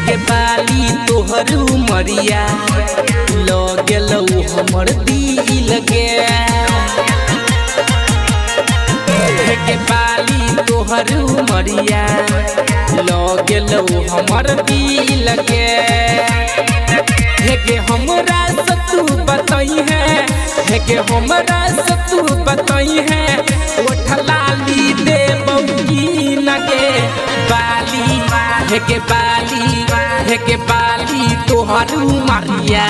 के बाली तोहर उमरिया लो गेलौ हमर दिल के के बाली तोहर उमरिया लो गेलौ हमर दिल के हमरा से तू बताई है के हमरा से तू बताई है ओठलाली देबौ की नगे बाली के बाली तोहर उमरिया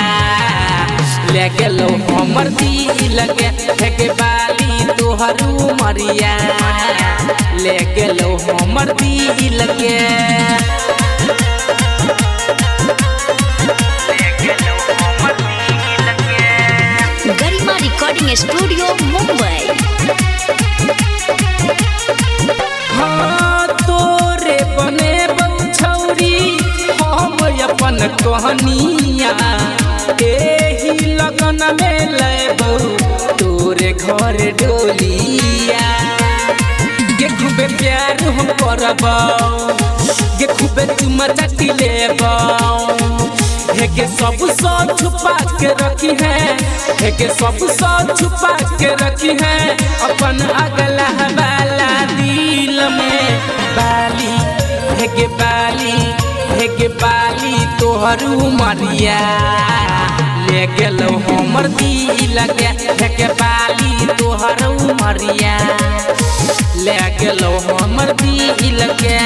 ले गेलौ हमर दिल के बाली तोहर उमरिया ले गेलौ हमर दिल के गरिमा रिकॉर्डिंग स्टूडियो मुंबई। हाँ तोरे बने छौरी हम अपन कहनिया एही लगन में लेबौ तोरे घर डोलिया गे खूबे प्यार हम करबौ गे खूबे तुम चाटी लेबौ के सब सौ छुपा के रखी है के सब सौ छुपा के रखी है अपन अगला वाला दिल में बाली के बाली तोहर उमरिया ले गेलौ हमर दिल के बाली तोहर उमरिया ले गेलौ हमर दिल के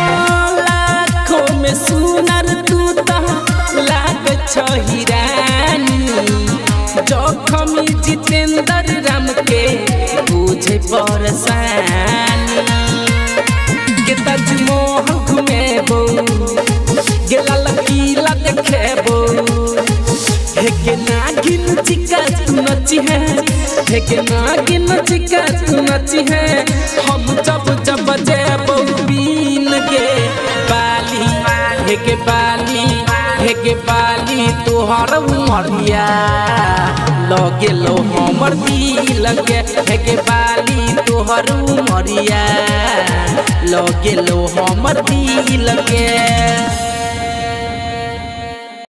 लाखों में सुनर तू तो लाग छहिरानी जोखमी जितेंद्र राम के बुझे परेशानी के ताजमहल घुमेबो गे लाल किला देखेबो के नागिन चिका तू नची है के नागिन चिका तू नची है हम जब जब जेबो बीन के बाली तोहर उमरिया लो गेलौ हमर दिल के बाली तोहर उमरिया लो गेलौ हमर दिल के।